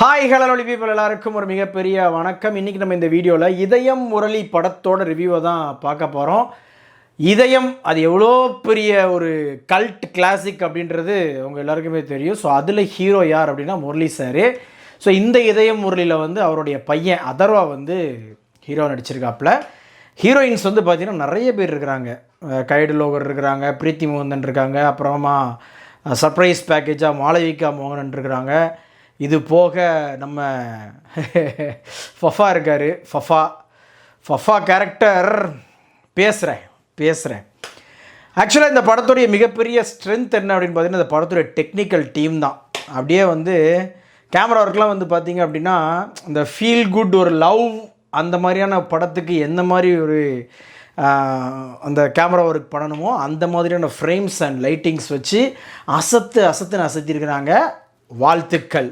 Hi hello people எல்லாருக்கும் ஒரு மிகப்பெரிய வணக்கம். இன்றைக்கி நம்ம இந்த வீடியோவில் இதயம் முரளி படத்தோட ரிவ்யூவை தான் பார்க்க போகிறோம். இதயம் அது எவ்வளோ பெரிய ஒரு கல்ட் கிளாசிக் அப்படின்றது உங்கள் எல்லாருக்குமே தெரியும். ஸோ அதில் ஹீரோ யார் அப்படின்னா முரளி சார். ஸோ இந்த இதயம் முரளியில் வந்து அவருடைய பையன் அதர்வா வந்து ஹீரோ நடிச்சிருக்காப்புல. ஹீரோயின்ஸ் வந்து பார்த்திங்கன்னா நிறைய பேர் இருக்கிறாங்க. கைடு லோகர் இருக்கிறாங்க, பிரீத்தி மோகந்தன் இருக்காங்க, அப்புறமா சர்ப்ரைஸ் பேக்கேஜாக மாளவிகா மோகனன் இருக்கிறாங்க. இது போக நம்ம ஃபஃபா இருக்கார். ஃபஃபா கேரக்டர் பேசுகிறேன். ஆக்சுவலாக இந்த படத்துடைய மிகப்பெரிய ஸ்ட்ரென்த் என்ன அப்படின்னு பார்த்தீங்கன்னா இந்த படத்துடைய டெக்னிக்கல் டீம் தான். அப்படியே வந்து கேமரா ஒர்க்லாம் வந்து பார்த்திங்க அப்படின்னா இந்த ஃபீல் குட் ஒரு லவ் அந்த மாதிரியான படத்துக்கு எந்த மாதிரி ஒரு அந்த கேமரா ஒர்க் பண்ணணுமோ அந்த மாதிரியான ஃப்ரேம்ஸ் அண்ட் லைட்டிங்ஸ் வச்சு அசத்துன்னு அசத்திருக்கிறாங்க. வாழ்த்துக்கள்.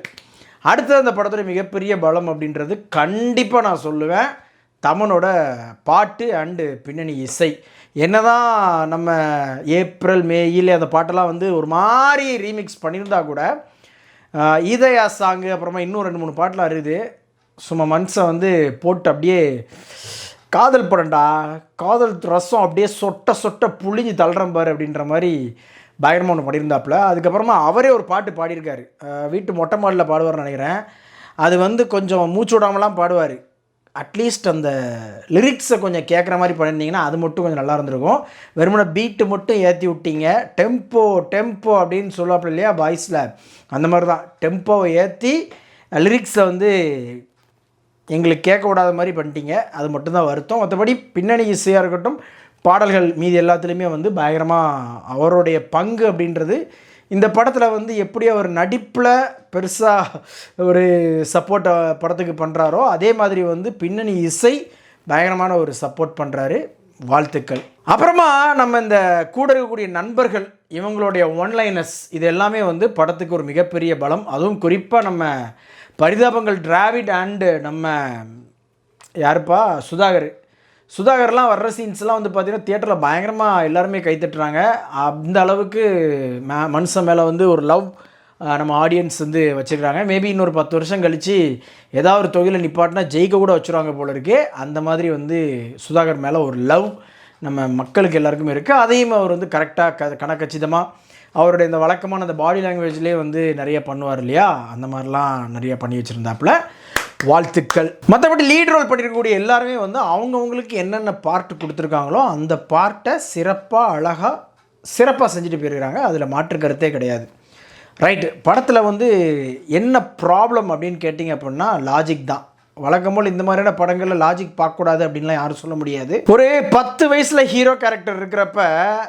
அடுத்தது அந்த படத்துடைய மிகப்பெரிய பலம் அப்படின்றது கண்டிப்பாக நான் சொல்லுவேன் தமனோட பாட்டு அண்டு பின்னணி இசை. என்னதான் நம்ம ஏப்ரல் மேயில் அந்த பாட்டெல்லாம் வந்து ஒரு மாதிரி ரீமிக்ஸ் பண்ணியிருந்தா கூட இதயா சாங்கு அப்புறமா இன்னும் 2-3 பாட்டெலாம் இருக்குது. சும்மா மனசை வந்து போட்டு அப்படியே காதல் படம்டா, காதல் ரசம் அப்படியே சொட்ட புழிஞ்சு தள்ளுறேன் பாரு அப்படின்ற மாதிரி பயங்கரமாக ஒன்று பாடியிருந்தாப்புல. அதுக்கப்புறமா அவரே ஒரு பாட்டு பாடியிருக்காரு, வீட்டு மொட்டை மாடியில் பாடுவார்னு நினைக்கிறேன். அது வந்து கொஞ்சம் மூச்சு விடாமலாம் பாடுவார். அட்லீஸ்ட் அந்த லிரிக்ஸை கொஞ்சம் கேட்குற மாதிரி பண்ணியிருந்தீங்கன்னா அது மட்டும் கொஞ்சம் நல்லா இருந்திருக்கும். வெறுமனை பீட்டு மட்டும் ஏற்றி விட்டீங்க. டெம்போ அப்படின்னு சொல்லுவாப்புல இல்லையா பாய்ஸில், அந்த மாதிரி தான் டெம்போவை ஏற்றி லிரிக்ஸை வந்து எங்களுக்கு கேட்க விடாத மாதிரி பண்ணிட்டீங்க. அது மட்டும்தான் வருத்தம். மற்றபடி பின்னணி இசையாக இருக்கட்டும், பாடல்கள் மீதி எல்லாத்துலேயுமே வந்து பயங்கரமாக அவருடைய பங்கு அப்படின்றது இந்த படத்தில் வந்து எப்படி அவர் நடிப்பில் பெருசாக ஒரு சப்போர்ட்டை படத்துக்கு பண்ணுறாரோ அதே மாதிரி வந்து பின்னணி இசை பயங்கரமான ஒரு சப்போர்ட் பண்ணுறாரு. வாழ்த்துக்கள். அப்புறமா நம்ம இந்த கூட இருக்கக்கூடிய நண்பர்கள் இவங்களுடைய ஒன்லைனஸ் இது எல்லாமே வந்து படத்துக்கு ஒரு மிகப்பெரிய பலம். அதுவும் குறிப்பாக நம்ம பரிதாபங்கள் டிராவிட் அண்டு நம்ம யாருப்பா சுதாகர்லாம் வர்ற சீன்ஸ்லாம் வந்து பார்த்திங்கன்னா தியேட்டரில் பயங்கரமாக எல்லாருமே கைத்தட்டுறாங்க. அந்த அளவுக்கு மனுஷன் மேலே வந்து ஒரு லவ் நம்ம ஆடியன்ஸ் வந்து வச்சுருக்காங்க. மேபி இன்னொரு 10 வருஷம் கழித்து ஏதாவது ஒரு தொகையில் நிப்பாட்டினா ஜெயிக்க கூட வச்சுருவாங்க போல இருக்கு. அந்த மாதிரி வந்து சுதாகர் மேலே ஒரு லவ் நம்ம மக்களுக்கு எல்லாருக்குமே இருக்குது. அதையும் அவர் வந்து கரெக்டாக கணக்கச்சிதமாக அவருடைய இந்த வழக்கமான அந்த பாடி லாங்குவேஜ்லேயே வந்து நிறைய பண்ணுவார் இல்லையா, அந்த மாதிரிலாம் நிறைய பண்ணி வச்சுருந்தாப்புல. வாழ்த்துக்கள். மற்றபடி லீட் ரோல் பண்ணியிருக்கக்கூடிய எல்லாருமே வந்து அவங்கவுங்களுக்கு என்னென்ன பார்ட்டு கொடுத்துருக்காங்களோ அந்த பார்ட்டை சிறப்பாக செஞ்சுட்டு போயிருக்கிறாங்க. அதில் மாற்று கருத்தே கிடையாது. ரைட்டு. படத்தில் வந்து என்ன ப்ராப்ளம் அப்படின்னு கேட்டிங்க அப்படின்னா லாஜிக் தான். வழக்கம் போல் இந்த மாதிரியான படங்களில் லாஜிக் பார்க்கக்கூடாது அப்படின்லாம் யாரும் சொல்ல முடியாது. ஒரு 10 வயசில் ஹீரோ கேரக்டர் இருக்கிறப்ப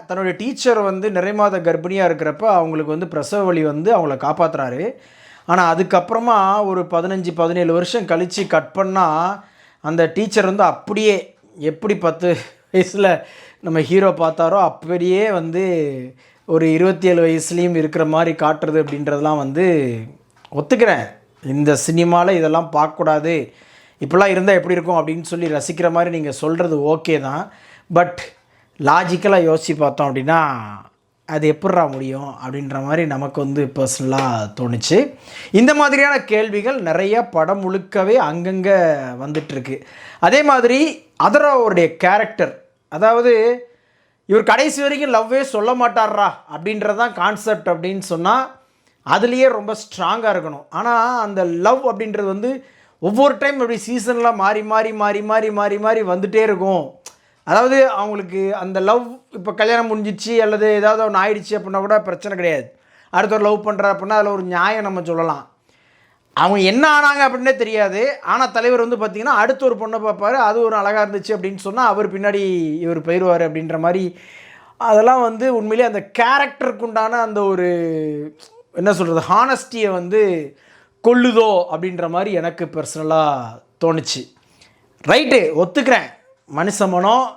தன்னுடைய டீச்சர் வந்து நிறைமாத கர்ப்பிணியாக இருக்கிறப்ப அவங்களுக்கு வந்து பிரசவ வலி வந்து அவங்கள காப்பாற்றுறாரு. ஆனால் அதுக்கப்புறமா ஒரு 15-17 வருஷம் கழித்து கட் பண்ணால் அந்த டீச்சர் வந்து அப்படியே எப்படி 10 வயசில் நம்ம ஹீரோ பார்த்தாரோ அப்படியே வந்து ஒரு 27 வயசுலேயும் இருக்கிற மாதிரி காட்டுறது அப்படின்றதெல்லாம் வந்து ஒத்துக்கிறேன். இந்த சினிமாவில் இதெல்லாம் பார்க்கக்கூடாது, இப்படிலாம் இருந்தால் எப்படி இருக்கும் அப்படின்னு சொல்லி ரசிக்கிற மாதிரி நீங்கள் சொல்கிறது ஓகே தான். பட் லாஜிக்கலாக யோசித்து பார்த்தோம் அப்படின்னா அது எப்படிரா முடியும் அப்படின்ற மாதிரி நமக்கு வந்து பர்சனலாக தோணுச்சு. இந்த மாதிரியான கேள்விகள் நிறைய படம் முழுக்கவே அங்கங்கே வந்துட்டுருக்கு. அதே மாதிரி அதர்வாவுடைய கேரக்டர், அதாவது இவர் கடைசி வரைக்கும் லவ்வே சொல்ல மாட்டார்ரா அப்படின்றதான் கான்செப்ட் அப்படின்னு சொன்னால் அதுலேயே ரொம்ப ஸ்ட்ராங்காக இருக்கணும். ஆனால் அந்த லவ் அப்படின்றது வந்து ஒவ்வொரு டைம் அப்படி சீசன்லாம் மாறி வந்துகிட்டே இருக்கும். அதாவது அவங்களுக்கு அந்த லவ் இப்போ கல்யாணம் முடிஞ்சிச்சு அல்லது ஏதாவது ஒன்று ஆயிடுச்சு அப்படின்னா கூட பிரச்சனை கிடையாது. அடுத்த ஒரு லவ் பண்ணுற அப்படின்னா அதில் ஒரு நியாயம் நம்ம சொல்லலாம். அவங்க என்ன ஆனாங்க அப்படின்னே தெரியாது. ஆனால் தலைவர் வந்து பார்த்திங்கன்னா அடுத்த ஒரு பொண்ணை பார்ப்பார், அது ஒரு அழகாக இருந்துச்சு அப்படின்னு சொன்னால் அவர் பின்னாடி இவர் போயிடுவார் அப்படின்ற மாதிரி. அதெல்லாம் வந்து உண்மையிலே அந்த கேரக்டருக்கு உண்டான அந்த ஒரு என்ன சொல்கிறது ஹானஸ்டியை வந்து கொல்லுதோ அப்படின்ற மாதிரி எனக்கு பர்சனலாக தோணுச்சு. ரைட்டு, ஒத்துக்கிறேன். மனுஷ மனம்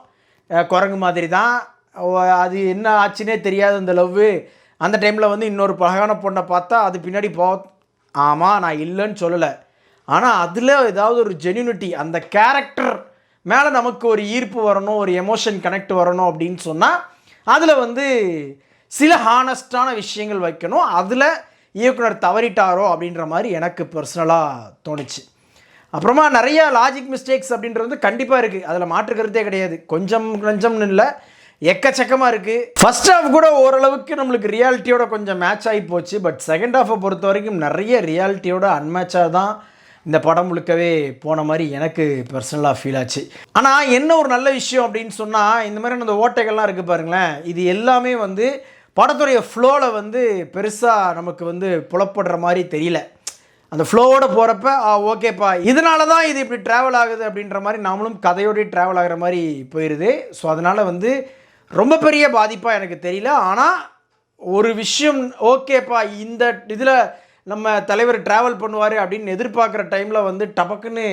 குரங்கு மாதிரி தான். அது என்ன ஆச்சுன்னே தெரியாது அந்த லவ்வு. அந்த டைமில் வந்து இன்னொரு அழகான பொண்ணை பார்த்தா அது பின்னாடி ஆமாம், நான் இல்லைன்னு சொல்லலை. ஆனால் அதில் ஏதாவது ஒரு ஜென்யூனிட்டி, அந்த கேரக்டர் மேலே நமக்கு ஒரு ஈர்ப்பு வரணும், ஒரு எமோஷன் கனெக்ட் வரணும் அப்படின்னு சொன்னால் அதில் வந்து சில ஹானஸ்டான விஷயங்கள் வைக்கணும். அதில் இயக்குனர் தவறிட்டாரோ அப்படின்ற மாதிரி எனக்கு பர்சனலாக தோணுச்சு. அப்புறமா நிறைய லாஜிக் மிஸ்டேக்ஸ் அப்படின்றது வந்து கண்டிப்பாக இருக்குது, அதில் மாற்றுக்கிறதே கிடையாது. கொஞ்சம்னு இல்லை, எக்கச்சக்கமாக இருக்குது. ஃபர்ஸ்ட் ஹாஃப் கூட ஓரளவுக்கு நம்மளுக்கு ரியாலிட்டியோட கொஞ்சம் மேட்ச் ஆகி போச்சு. பட் செகண்ட் ஹாஃபை பொறுத்த வரைக்கும் நிறைய ரியாலிட்டியோட அன்மேட்சாக தான் இந்த படம் முழுக்கவே போன மாதிரி எனக்கு பர்சனலாக ஃபீல் ஆச்சு. ஆனால் என்ன ஒரு நல்ல விஷயம் அப்படின்னு சொன்னால், இந்த மாதிரி அந்த ஓட்டைகள்லாம் இருக்குது பாருங்களேன், இது எல்லாமே வந்து படத்துடைய ஃப்ளோவில் வந்து பெருசாக நமக்கு வந்து புலப்படுற மாதிரி தெரியல. அந்த ஃப்ளோவோடு போகிறப்ப ஓகேப்பா இதனால தான் இது இப்படி ட்ராவல் ஆகுது அப்படின்ற மாதிரி நாமளும் கதையோடய ட்ராவல் ஆகிற மாதிரி போயிடுது. ஸோ அதனால் வந்து ரொம்ப பெரிய பாதிப்பாக எனக்கு தெரியல. ஆனால் ஒரு விஷயம் ஓகேப்பா இந்த இதில் நம்ம தலைவர் ட்ராவல் பண்ணுவார் அப்படின்னு எதிர்பார்க்குற டைமில் வந்து டபக்குன்னு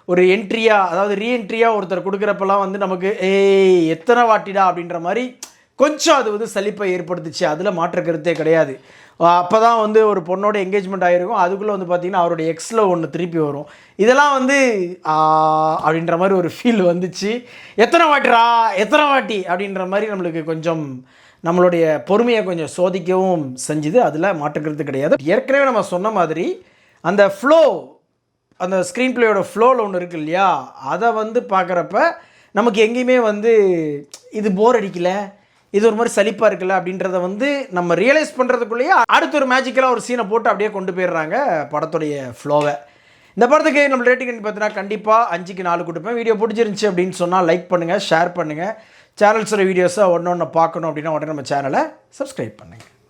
ஒரு என்ட்ரியாக, அதாவது ரீஎன்ட்ரியாக ஒருத்தர் கொடுக்குறப்பெல்லாம் வந்து நமக்கு எத்தனை வாட்டிடா அப்படின்ற மாதிரி கொஞ்சம் அது வந்து சலிப்பை ஏற்படுத்துச்சு. அதில் மாற்ற கருத்தே கிடையாது. அப்போ தான் வந்து ஒரு பொண்ணோட என்கேஜ்மெண்ட் ஆகிருக்கும், அதுக்குள்ளே வந்து பார்த்திங்கன்னா அவருடைய எக்ஸில் ஒன்று திருப்பி வரும். இதெல்லாம் வந்து அப்படின்ற மாதிரி ஒரு ஃபீல் வந்துச்சு. எத்தனை வாட்டி அப்படின்ற மாதிரி நம்மளுக்கு கொஞ்சம் நம்மளுடைய பொறுமையை கொஞ்சம் சோதிக்கவும் செஞ்சுது. அதில் மாற்றுக்கிறது கிடையாது. ஏற்கனவே நம்ம சொன்ன மாதிரி அந்த ஃப்ளோ, அந்த ஸ்க்ரீன் பிளேயோட ஃப்ளோவில் ஒன்று இருக்குது இல்லையா, அதை வந்து பார்க்குறப்ப நமக்கு எங்கேயுமே வந்து இது போர் அடிக்கலை, இது ஒரு மாதிரி சலிப்பாக இருக்குல்ல அப்படின்றத வந்து நம்ம ரியலைஸ் பண்ணுறதுக்குள்ளேயே அடுத்த ஒரு மேஜிக்கலாக ஒரு சீனை போட்டு அப்படியே கொண்டு போயிடுறாங்க படத்துடைய ஃப்ளோவை. இந்த படத்துக்கு நம்ம ரேட்டிங் பார்த்தீங்கன்னா கண்டிப்பாக 5க்கு 4 கொடுப்பேன். வீடியோ பிடிச்சிருந்துச்சி அப்படின்னு சொன்னால் லைக் பண்ணுங்கள், ஷேர் பண்ணுங்கள். சேனல்ஸோட வீடியோஸை ஒன்று பார்க்கணும் அப்படின்னா உடனே நம்ம சேனலை சப்ஸ்கிரைப் பண்ணுங்கள்.